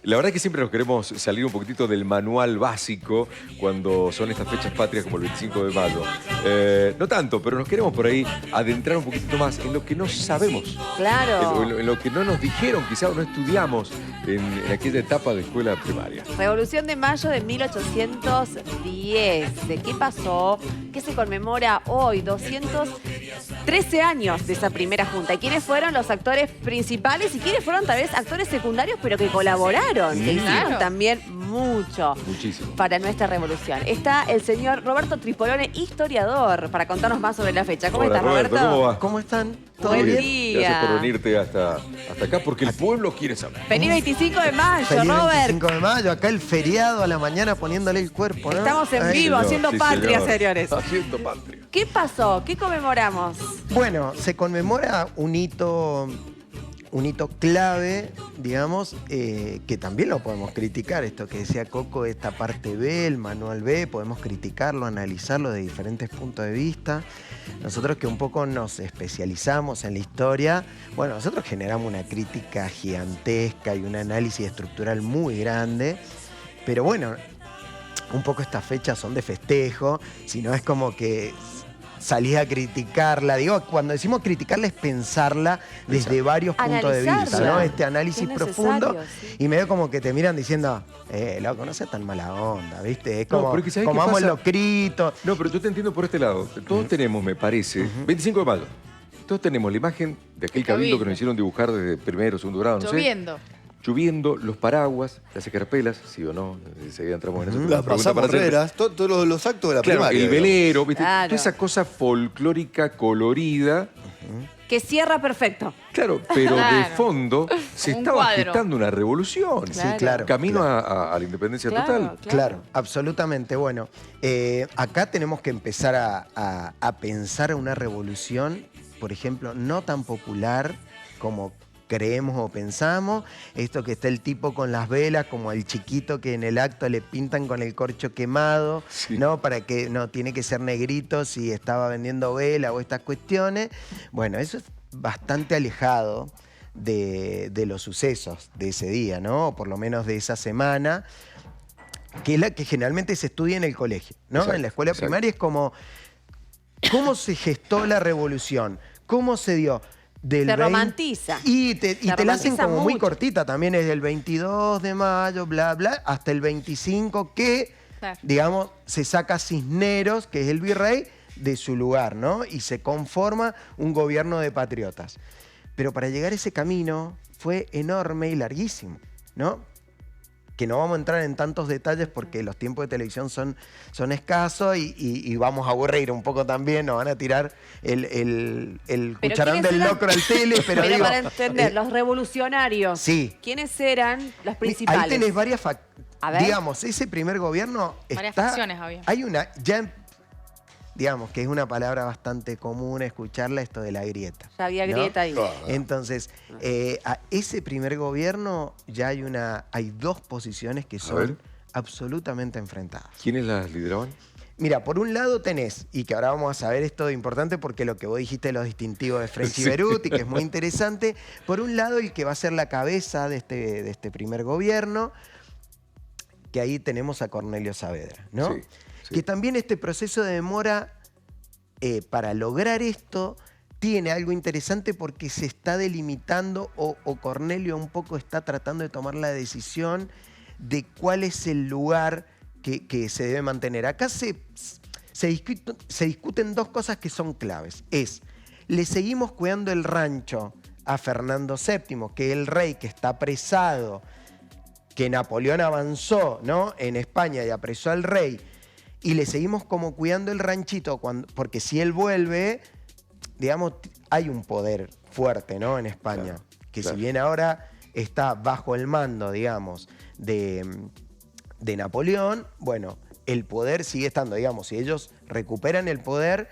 La verdad es que siempre nos queremos salir un poquitito del manual básico cuando son estas fechas patrias como el 25 de mayo. No tanto, pero nos queremos por ahí adentrar un poquitito más en lo que no sabemos. Claro. En lo que no nos dijeron, quizá o no estudiamos en aquella etapa de escuela primaria. Revolución de Mayo de 1810. ¿De qué pasó? ¿Qué se conmemora hoy? 213 años de esa primera junta. ¿Y quiénes fueron los actores principales y quiénes fueron tal vez actores secundarios pero que colaboraron? Que hicieron también mucho para nuestra revolución. Está el señor Roberto Tripolone, historiador, para contarnos más sobre la fecha. ¿Cómo Hola, estás, Roberto? ¿Cómo va? ¿Cómo están? ¿Todo Buen bien? día. Gracias por venirte hasta acá porque el pueblo quiere saber. Feliz 25 de mayo, Feliz Robert. 25 de mayo, acá el feriado a la mañana poniéndole el cuerpo, ¿no? Estamos en Ahí. vivo, Señor, haciendo sí, patria, señor. señores. Haciendo patria. ¿Qué pasó? ¿Qué conmemoramos? Bueno, se conmemora un hito clave, digamos, que también lo podemos criticar, esto que decía Coco, esta parte B, el manual B, podemos criticarlo, analizarlo de diferentes puntos de vista. Nosotros que un poco nos especializamos en la historia, bueno, nosotros generamos una crítica gigantesca y un análisis estructural muy grande, pero bueno, un poco estas fechas son de festejo, si no es como que salís a criticarla. Digo, cuando decimos criticarla es pensarla desde varios puntos de vista, Analizarla. ¿no? Este análisis Es profundo. necesario, sí. Y me veo como que te miran diciendo, loco, no seas tan mala onda, ¿viste? Es No, como, pero es que ¿sabés qué comamos pasa? los gritos. No, pero yo te entiendo por este lado. Todos tenemos, me parece, 25 de mayo. Todos tenemos la imagen de aquel cabildo que nos hicieron dibujar desde primero o segundo grado, no sé. Lloviendo, los paraguas, las escarpelas, sí o no, enseguida entramos en eso. Las pasaporreras, todos los actos de la Claro, primaria. el velero, ¿viste? Claro. Toda esa cosa folclórica, colorida. Que cierra perfecto. Claro, pero de Claro. fondo se Un estaba cuadro. gestando una revolución. Claro. Sí, claro. Camino claro. a la independencia Claro, total. Claro, absolutamente. Bueno, acá tenemos que empezar a pensar una revolución, por ejemplo, no tan popular como creemos o pensamos. Esto que está el tipo con las velas, como el chiquito que en el acto le pintan con el corcho quemado, Sí. ¿no? Para que no tiene que ser negrito si estaba vendiendo vela o estas cuestiones. Bueno, eso es bastante alejado de los sucesos de ese día, ¿no? O por lo menos de esa semana, que es la que generalmente se estudia en el colegio, ¿no? Exacto, En la escuela exacto. primaria es como, ¿cómo se gestó la revolución? ¿Cómo se dio? Se romantiza. Y te la hacen romantiza como muy mucho. cortita también, es del 22 de mayo, bla, bla, hasta el 25 que, Claro. digamos, se saca Cisneros, que es el virrey, de su lugar, ¿no? Y se conforma un gobierno de patriotas. Pero para llegar a ese camino fue enorme y larguísimo, ¿no? Que no vamos a entrar en tantos detalles porque los tiempos de televisión son escasos y vamos a aburrir un poco también, nos van a tirar el Pero cucharón ¿quiénes del eran? locro al tele, pero, Pero digo, para entender, los revolucionarios. sí. ¿Quiénes eran los principales? Ahí tenés varias A ver. digamos, ese primer gobierno Varias está... facciones había. Hay una, digamos, que es una palabra bastante común escucharla, esto de la grieta. Ya había ¿no? grieta ahí. Entonces, a ese primer gobierno ya hay dos posiciones que ver. son absolutamente enfrentadas. ¿Quiénes las lideraban? Mira, por un lado tenés, y que ahora vamos a saber esto de importante porque lo que vos dijiste de los distintivos de French y Sí. Beruti, que es muy interesante. Por un lado, el que va a ser la cabeza de este primer gobierno, que ahí tenemos a Cornelio Saavedra, ¿no? Sí, sí. Que también este proceso de demora para lograr esto tiene algo interesante porque se está delimitando o Cornelio un poco está tratando de tomar la decisión de cuál es el lugar que se debe mantener. Acá se discuten dos cosas que son claves. ¿Le seguimos cuidando el rancho a Fernando VII, que es el rey que está apresado, que Napoleón avanzó, ¿no? en España y apresó al rey, y le seguimos como cuidando el ranchito, porque si él vuelve, digamos, hay un poder fuerte, ¿no? en España, Claro, que claro. si bien ahora está bajo el mando, digamos, de Napoleón, bueno, el poder sigue estando, digamos, si ellos recuperan el poder,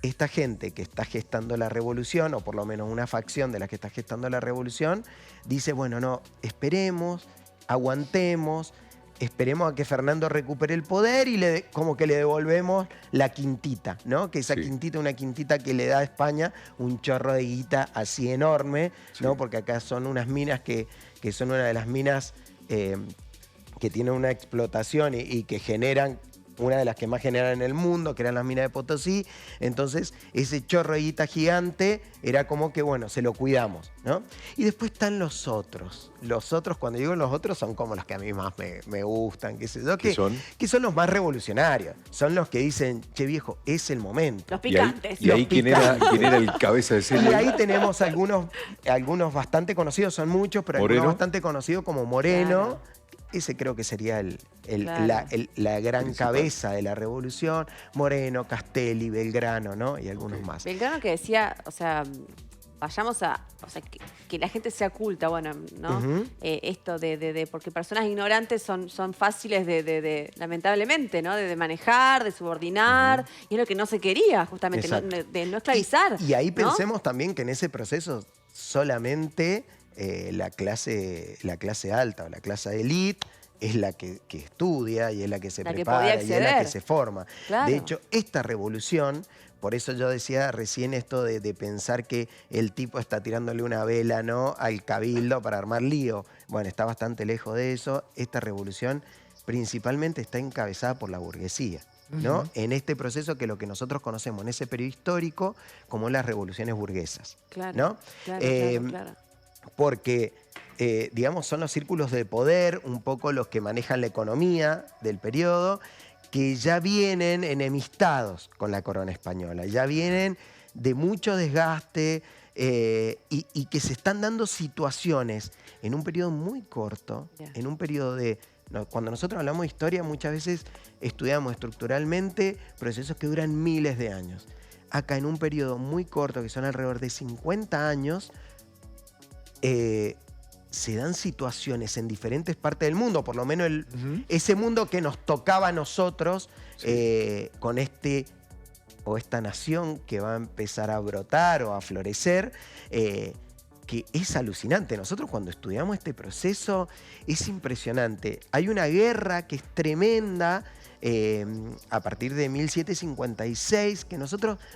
esta gente que está gestando la revolución, o por lo menos una facción de la que está gestando la revolución, dice, bueno, no, esperemos, aguantemos, esperemos a que Fernando recupere el poder y como que le devolvemos la quintita, ¿no? Que esa quintita, una quintita que le da a España un chorro de guita así enorme, ¿no? Porque acá son unas minas que son una de las minas que tienen una explotación y que generan, una de las que más generan en el mundo, que eran las minas de Potosí. Entonces, ese chorro de guita gigante era como que, bueno, se lo cuidamos, ¿no? Y después están los otros. Los otros, cuando digo los otros, son como los que a mí más me gustan, qué sé yo. ¿Qué son? Que son los más revolucionarios. Son los que dicen, che viejo, es el momento. Los picantes. ¿Y ahí quién era el cabeza de serie? Y ahí tenemos algunos bastante conocidos, son muchos, pero Moreno. algunos bastante conocidos como Moreno. Claro. Ese creo que sería Claro. la gran Principal. cabeza de la revolución. Moreno, Castelli, Belgrano, ¿no? Y algunos más. Belgrano que decía, o sea, vayamos a, o sea, que la gente sea culta, bueno, ¿no? Esto porque personas ignorantes son fáciles lamentablemente, ¿no? De manejar, de subordinar, y es lo que no se quería, justamente, no, de no esclavizar. Y ahí ¿no? pensemos también que en ese proceso solamente la clase alta o la clase élite es la que estudia y es la que se prepara y es la que se forma. Claro. De hecho, esta revolución, por eso yo decía recién esto de pensar que el tipo está tirándole una vela, ¿no?, al cabildo para armar lío. Bueno, está bastante lejos de eso. Esta revolución principalmente está encabezada por la burguesía, ¿no? En este proceso que lo que nosotros conocemos en ese periodo histórico como las revoluciones burguesas. Claro, ¿no? claro. Porque, digamos, son los círculos de poder, un poco los que manejan la economía del periodo, que ya vienen enemistados con la corona española, ya vienen de mucho desgaste y que se están dando situaciones en un periodo muy corto, en un periodo de... Cuando nosotros hablamos de historia, muchas veces estudiamos estructuralmente procesos que duran miles de años. Acá en un periodo muy corto, que son alrededor de 50 años, se dan situaciones en diferentes partes del mundo, por lo menos ese mundo que nos tocaba a nosotros, con esta nación que va a empezar a brotar o a florecer, que es alucinante. Nosotros cuando estudiamos este proceso es impresionante. Hay una guerra que es tremenda, a partir de 1756, que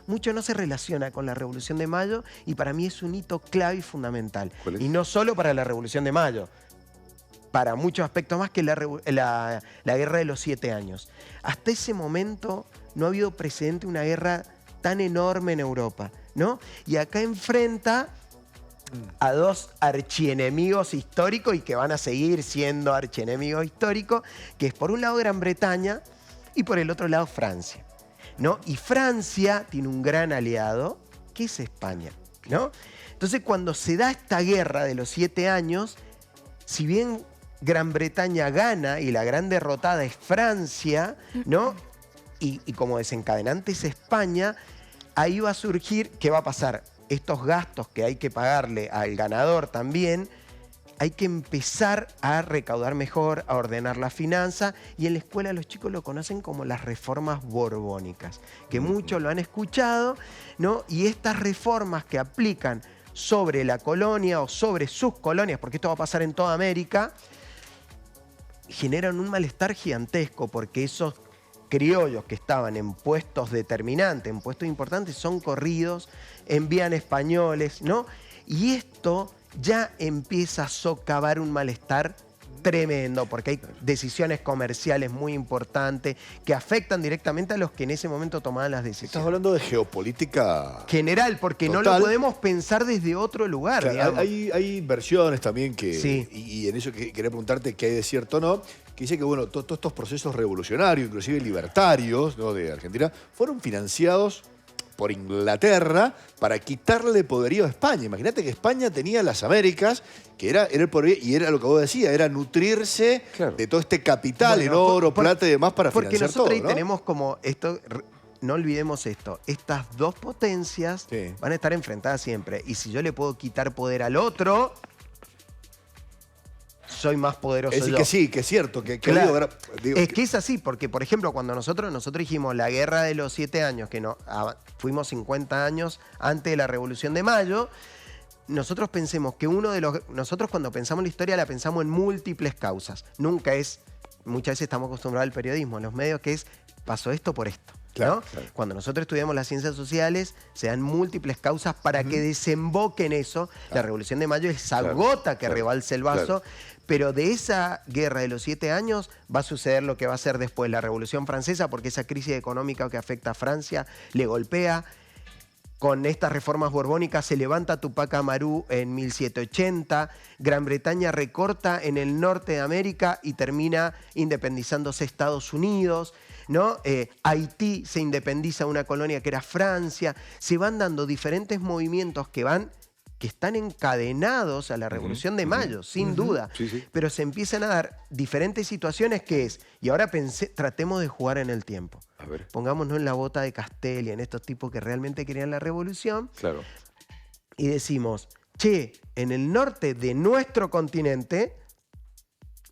mucho no se relaciona con la Revolución de Mayo, y para mí es un hito clave y fundamental. ¿Cuál es? Y no solo para la Revolución de Mayo, para muchos aspectos más, que la Guerra de los 7 años. Hasta ese momento no ha habido precedente una guerra tan enorme en Europa, ¿no? Y acá enfrenta a dos archienemigos históricos y que van a seguir siendo archienemigos históricos, que es por un lado Gran Bretaña y por el otro lado Francia, ¿no? Y Francia tiene un gran aliado, que es España, ¿no? Entonces, cuando se da esta guerra de los 7 años, si bien Gran Bretaña gana y la gran derrotada es Francia, ¿no? Y como desencadenante es España, ahí va a surgir, ¿qué va a pasar? Estos gastos que hay que pagarle al ganador también, hay que empezar a recaudar mejor, a ordenar la finanza, y en la escuela los chicos lo conocen como las reformas borbónicas, que muchos lo han escuchado, ¿no? Y estas reformas que aplican sobre la colonia o sobre sus colonias, porque esto va a pasar en toda América, generan un malestar gigantesco, porque esos criollos que estaban en puestos determinantes, en puestos importantes, son corridos, envían españoles, ¿no? Y esto ya empieza a socavar un malestar tremendo, porque hay decisiones comerciales muy importantes que afectan directamente a los que en ese momento tomaban las decisiones. Estás hablando de geopolítica general, porque total. No lo podemos pensar desde otro lugar. Claro, hay versiones también que, sí. y en eso quería preguntarte qué hay de cierto o no, que dice que bueno, todos estos procesos revolucionarios, inclusive libertarios, ¿no?, de Argentina, fueron financiados por Inglaterra para quitarle poderío a España. Imagínate que España tenía las Américas, que era el poderío, y era lo que vos decías, era nutrirse de todo este capital en oro, plata y demás para financiar todo, ¿no? Porque nosotros ahí tenemos como esto, no olvidemos esto, estas dos potencias van a estar enfrentadas siempre. Y si yo le puedo quitar poder al otro, soy más poderoso yo. Es decir, que sí, que es cierto. Claro. Es que es así, porque, por ejemplo, cuando nosotros dijimos la guerra de los 7 años, que fuimos 50 años antes de la Revolución de Mayo, nosotros pensemos que nosotros cuando pensamos la historia la pensamos en múltiples causas. Nunca es muchas veces estamos acostumbrados al periodismo, en los medios, que es, pasó esto por esto. Claro, ¿no? claro. Cuando nosotros estudiamos las ciencias sociales, se dan múltiples causas para que desemboque en eso. La Revolución de Mayo es esa gota que rebalsa el vaso. Pero de esa guerra de los 7 años va a suceder lo que va a ser después la Revolución Francesa, porque esa crisis económica que afecta a Francia le golpea. Con estas reformas borbónicas se levanta Tupac Amaru en 1780, Gran Bretaña recorta en el norte de América y termina independizándose Estados Unidos, ¿no? Haití se independiza una colonia que era Francia. Se van dando diferentes movimientos que están encadenados a la Revolución de Mayo, sin duda. Sí, sí. Pero se empiezan a dar diferentes situaciones que es, y ahora tratemos de jugar en el tiempo. A ver. Pongámonos en la bota de Castelli, en estos tipos que realmente querían la revolución, Claro. y decimos, che, en el norte de nuestro continente,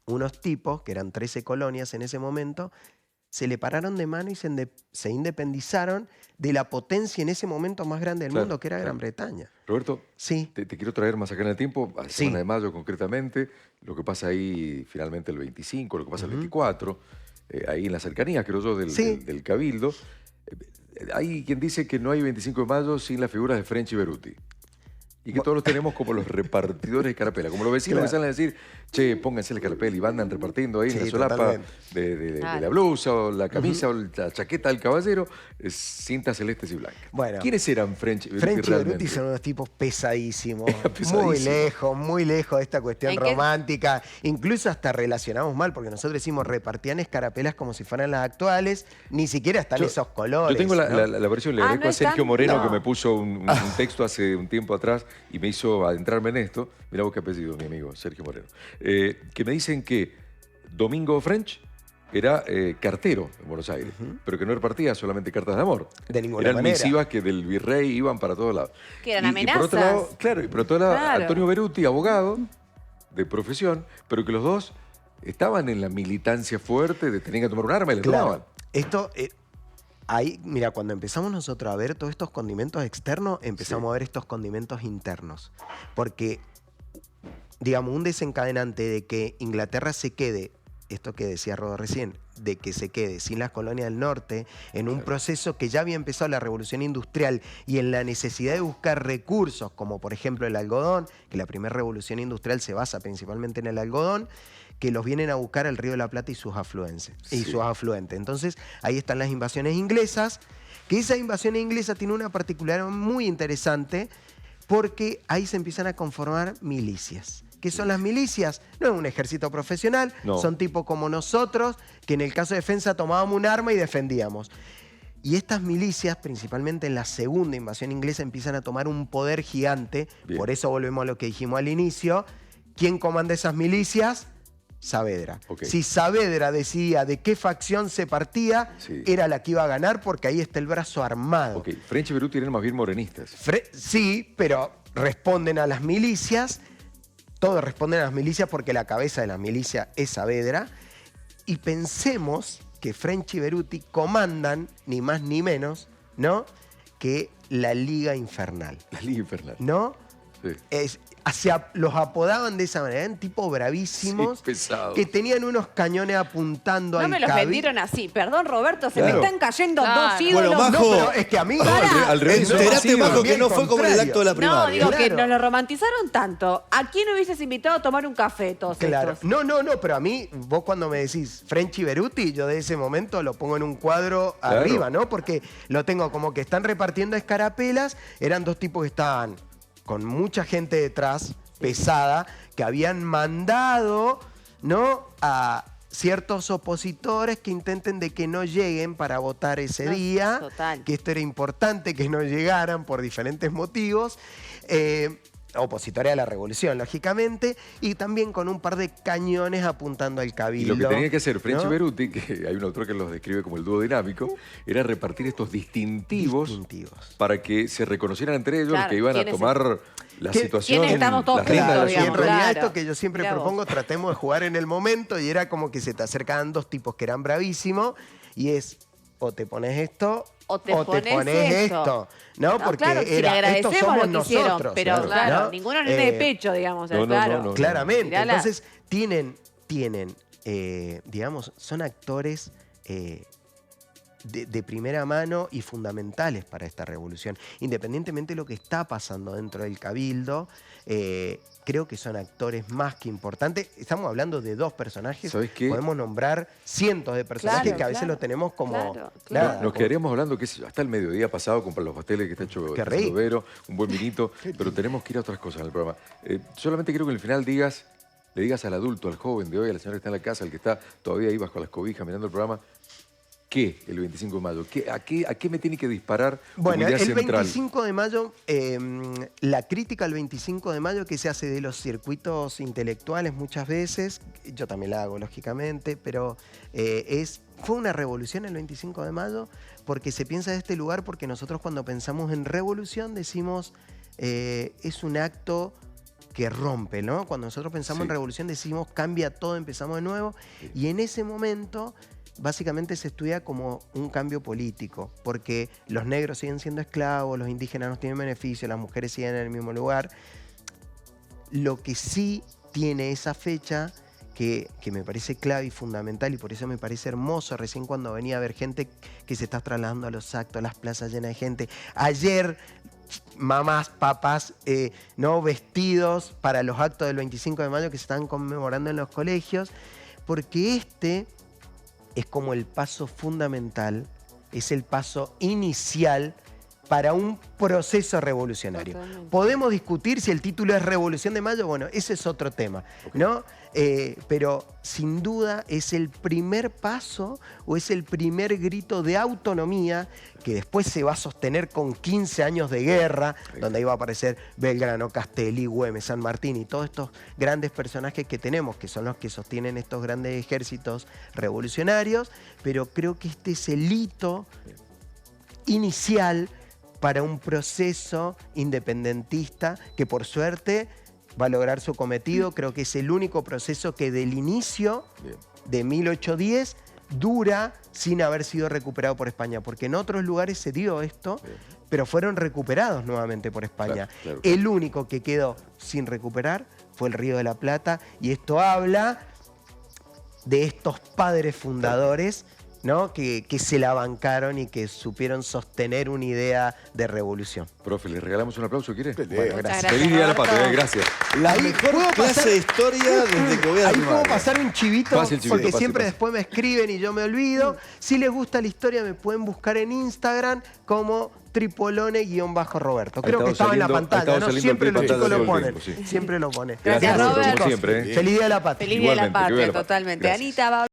unos tipos, que eran 13 colonias en ese momento, se le pararon de mano y se independizaron de la potencia en ese momento más grande del mundo, que era Gran Bretaña. Roberto, Sí. te quiero traer más acá en el tiempo, a la Sí. semana de mayo concretamente, lo que pasa ahí finalmente el 25, lo que pasa el 24, ahí en las cercanías, creo yo, del Cabildo. Hay quien dice que no hay 25 de mayo sin las figuras de French y Beruti. Y que todos los tenemos como los repartidores de carapela, como los vecinos que salen a decir, che, pónganse el carapela y van repartiendo ahí en la solapa de la blusa o la camisa o la chaqueta del caballero, cintas celestes y blancas. Bueno, ¿quiénes eran French y Beruti French y realmente? Beruti son unos tipos pesadísimos, Pesadísimo. muy lejos de esta cuestión ¿En qué? romántica. Incluso hasta relacionamos mal, porque nosotros decimos repartían escarapelas como si fueran las actuales, ni siquiera están esos colores. Yo tengo ¿no? la versión, le agradezco ¿no a Sergio están? Moreno No. que me puso un texto hace un tiempo atrás y me hizo adentrarme en esto. Mirá vos qué apellido, mi amigo, Sergio Moreno. Que me dicen que Domingo French era cartero en Buenos Aires, pero que no repartía solamente cartas de amor. De ninguna eran manera. misivas que del virrey iban para todos lados. Que eran Y por otro lado, amenazas. claro, y por otro lado, Claro. Antonio Beruti, abogado de profesión, pero que los dos estaban en la militancia fuerte de tenían que tomar un arma y le tomaban. Claro, esto, ahí, mira, cuando empezamos nosotros a ver todos estos condimentos externos, empezamos a ver estos condimentos internos. Porque, digamos, un desencadenante de que Inglaterra se quede, esto que decía Rodo recién, de que se quede sin las colonias del norte, en un proceso que ya había empezado la revolución industrial y en la necesidad de buscar recursos, como por ejemplo el algodón, que la primera revolución industrial se basa principalmente en el algodón, que los vienen a buscar el Río de la Plata y sus afluentes. Entonces, ahí están las invasiones inglesas, que esa invasión inglesa tiene una particularidad muy interesante, porque ahí se empiezan a conformar milicias. ¿Qué son las milicias? No es un ejército profesional, No. son tipos como nosotros, que en el caso de defensa tomábamos un arma y defendíamos. Y estas milicias, principalmente en la segunda invasión inglesa, empiezan a tomar un poder gigante. Bien. Por eso volvemos a lo que dijimos al inicio. ¿Quién comanda esas milicias? Saavedra. Ok. Si Saavedra decidía de qué facción se partía, Sí. era la que iba a ganar, porque ahí está el brazo armado. Ok, French y Beruti eran más bien morenistas. Sí, pero responden a las milicias. Todos responden a las milicias porque la cabeza de la milicia es Saavedra. Y pensemos que French y Beruti comandan, ni más ni menos, ¿no?, que la Liga Infernal, La Liga Infernal. ¿no? Sí. Los apodaban de esa manera, eran tipos bravísimos, Sí, pesados. que tenían unos cañones apuntando No al me los vendieron así. Perdón, Roberto, se Claro. me están cayendo Claro. dos ídolos. Bueno, Majo, No, pero es que a mí... al revés, no, Enterate, sí, Majo, que bien no fue como en el contrario. acto de la No, primaria. digo que Claro. nos lo romantizaron tanto. ¿A quién hubieses invitado a tomar un café todos Claro. estos? No, pero a mí, vos cuando me decís French y Beruti, yo de ese momento lo pongo en un cuadro Claro. arriba, ¿no? Porque lo tengo como que están repartiendo escarapelas, eran dos tipos que estaban con mucha gente detrás, pesada, que habían mandado, ¿no?, a ciertos opositores que intenten de que no lleguen para votar ese No, día, total. que esto era importante que no llegaran por diferentes motivos. Opositores a la revolución, lógicamente, y también con un par de cañones apuntando al Y cabildo. lo que tenía que hacer French y ¿no? Beruti, que hay un autor que los describe como el dúo dinámico, era repartir estos distintivos, para que se reconocieran entre ellos, Claro, que iban a ¿quiénes tomar la ¿Quién- situación, quiénes estamos todos las riendas de Claro, la y en digamos, situación. realidad claro. esto que yo siempre Mirá vos. propongo, tratemos de jugar en el momento, y era como que se te acercaban dos tipos que eran bravísimos, y es, o te pones esto, O te pones esto. ¿No? No, Porque claro, si le estos agradecemos somos lo que hicieron, nosotros. pero Claro. claro, ¿no? ninguno nene de pecho, digamos. No, no, claro. no, no. Claramente. Mirala. Entonces, tienen digamos, son actores de primera mano y fundamentales para esta revolución. Independientemente de lo que está pasando dentro del Cabildo, creo que son actores más que importantes. Estamos hablando de 2 personajes. ¿Sabés qué? Podemos nombrar cientos de personajes que a veces los tenemos como... Claro. Nos quedaríamos hablando, qué sé yo, hasta el mediodía pasado con los pasteles que está hecho Vero, un buen vinito, pero tenemos que ir a otras cosas en el programa. Solamente quiero que en el final le digas al adulto, al joven de hoy, a la señora que está en la casa, al que está todavía ahí bajo las cobijas mirando el programa, ¿qué el 25 de mayo? ¿A qué me tiene que disparar bueno, como idea el central? 25 de mayo, la crítica al 25 de mayo que se hace de los circuitos intelectuales muchas veces, yo también la hago lógicamente, pero fue una revolución el 25 de mayo porque se piensa de este lugar, porque nosotros cuando pensamos en revolución decimos es un acto que rompe, ¿no? Cuando nosotros pensamos en revolución decimos cambia todo, empezamos de nuevo, y en ese momento básicamente se estudia como un cambio político, porque los negros siguen siendo esclavos, los indígenas no tienen beneficios, las mujeres siguen en el mismo lugar. Lo que sí tiene esa fecha, que me parece clave y fundamental, y por eso me parece hermoso, recién cuando venía a ver gente que se está trasladando a los actos, las plazas llenas de gente. Ayer, mamás, papás, ¿no? Vestidos para los actos del 25 de mayo que se están conmemorando en los colegios, porque es como el paso fundamental, es el paso inicial para un proceso revolucionario. Totalmente. Podemos discutir si el título es Revolución de Mayo, bueno, ese es otro tema, ¿no? Pero sin duda es el primer paso o es el primer grito de autonomía que después se va a sostener con 15 años de guerra, donde ahí va a aparecer Belgrano, Castelli, Güemes, San Martín y todos estos grandes personajes que tenemos, que son los que sostienen estos grandes ejércitos revolucionarios, pero creo que este es el hito inicial para un proceso independentista que por suerte va a lograr su cometido. Creo que es el único proceso que del inicio de 1810 dura sin haber sido recuperado por España, porque en otros lugares se dio esto, pero fueron recuperados nuevamente por España. Claro. El único que quedó sin recuperar fue el Río de la Plata, y esto habla de estos padres fundadores, ¿no? que se la bancaron y que supieron sostener una idea de revolución. Profe, ¿le regalamos un aplauso, quiere? Bueno, gracias. Feliz Día de la Patria, gracias. La mejor clase de historia desde que voy a Ahí puedo pasar un chivito, porque siempre pase. Después me escriben y yo me olvido. Si les gusta la historia me pueden buscar en Instagram como Tripolone_Roberto. Creo que estaba en la pantalla, ¿no? Siempre los chicos lo ponen. Siempre lo ponen. Gracias, Robert. Como siempre. Feliz Día de la Patria. Feliz Día de la Patria, totalmente. Anita va